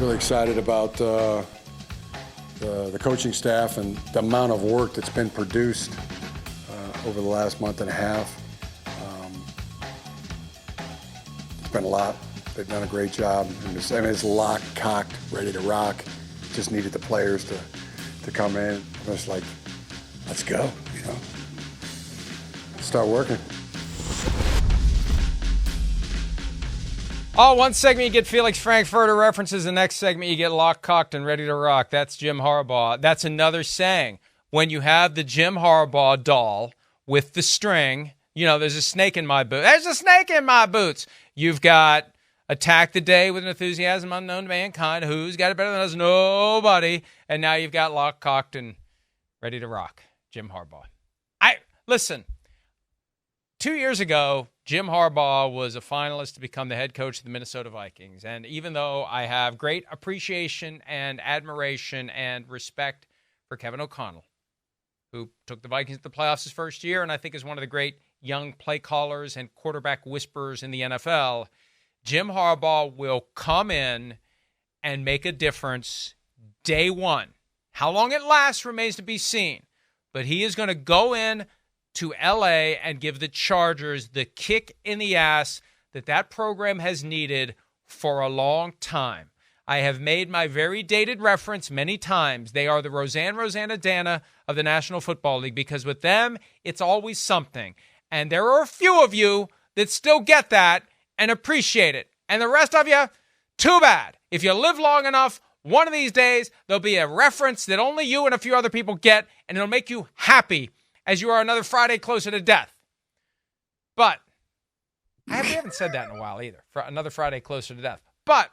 Really excited about the coaching staff and the amount of work that's been produced over the last month and a half. It's been a lot. They've done a great job. It's locked, cocked, ready to rock. Just needed the players to come in. I was like, let's go, Start working. Oh, one segment you get Felix Frankfurter references, the next segment you get locked, cocked, and ready to rock. That's Jim Harbaugh. That's another saying. When you have the Jim Harbaugh doll with the string, there's a snake in my boot. There's a snake in my boots. You've got attack the day with an enthusiasm unknown to mankind. Who's got it better than us? Nobody. And now you've got locked, cocked, and ready to rock. Jim Harbaugh. Listen, 2 years ago, Jim Harbaugh was a finalist to become the head coach of the Minnesota Vikings. And even though I have great appreciation and admiration and respect for Kevin O'Connell, who took the Vikings to the playoffs his first year and I think is one of the great young play callers and quarterback whisperers in the NFL, Jim Harbaugh will come in and make a difference day one. How long it lasts remains to be seen. But he is going to go in to L.A. and give the Chargers the kick in the ass that program has needed for a long time. I have made my very dated reference many times. They are the Rosanna of the National Football League because with them, it's always something. And there are a few of you that still get that and appreciate it. And the rest of you, too bad. If you live long enough, one of these days, there'll be a reference that only you and a few other people get, and it'll make you happy as you are another Friday closer to death. But we haven't said that in a while either, for another Friday closer to death. But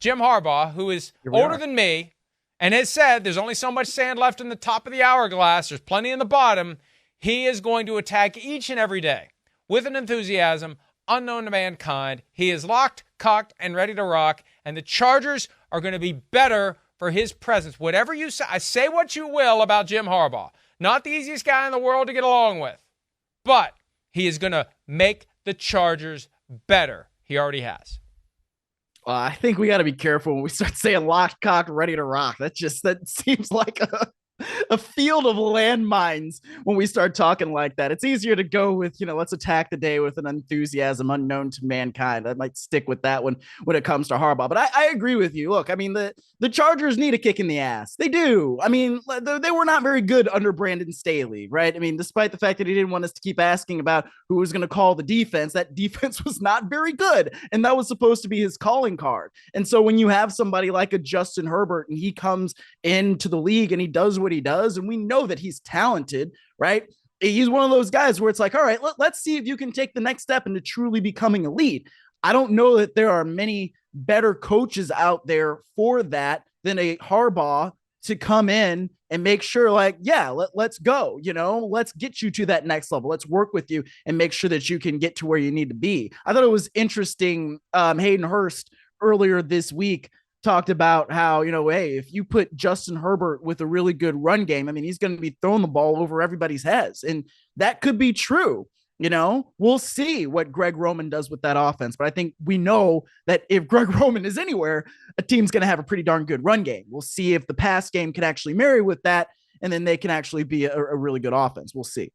Jim Harbaugh, who is older than me and has said there's only so much sand left in the top of the hourglass, there's plenty in the bottom, he is going to attack each and every day with an enthusiasm unknown to mankind. He is locked, cocked, and ready to rock, and the Chargers are going to be better for his presence. Whatever you say, I say what you will about Jim Harbaugh. Not the easiest guy in the world to get along with, but he is going to make the Chargers better. He already has. I think we got to be careful when we start saying locked, cocked, ready to rock. That seems like a field of landmines when we start talking like that. It's easier to go with, let's attack the day with an enthusiasm unknown to mankind. I might stick with that one when it comes to Harbaugh. But I agree with you. Look, the Chargers need a kick in the ass. They do. They were not very good under Brandon Staley, right? Despite the fact that he didn't want us to keep asking about who was going to call the defense, that defense was not very good. And that was supposed to be his calling card. And so when you have somebody like a Justin Herbert and he comes into the league and he does what he does, and we know that he's talented, right? He's one of those guys where it's like, all right, let's see if you can take the next step into truly becoming elite. I don't know that there are many better coaches out there for that than a Harbaugh to come in and make sure let's go, let's get you to that next level. Let's work with you and make sure that you can get to where you need to be. I thought it was interesting. Hayden Hurst earlier this week talked about how, hey, if you put Justin Herbert with a really good run game, he's going to be throwing the ball over everybody's heads. And that could be true. We'll see what Greg Roman does with that offense. But I think we know that if Greg Roman is anywhere, a team's going to have a pretty darn good run game. We'll see if the pass game can actually marry with that, and then they can actually be a really good offense. We'll see.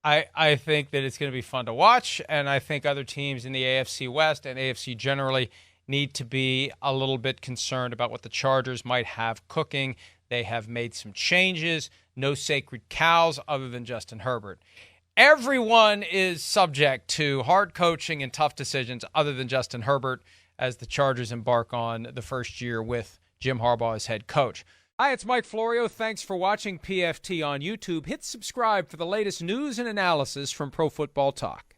I think that it's going to be fun to watch, and I think other teams in the AFC West and AFC generally need to be a little bit concerned about what the Chargers might have cooking. They have made some changes. No sacred cows other than Justin Herbert. Everyone is subject to hard coaching and tough decisions other than Justin Herbert as the Chargers embark on the first year with Jim Harbaugh as head coach. Hi, it's Mike Florio. Thanks for watching PFT on YouTube. Hit subscribe for the latest news and analysis from Pro Football Talk.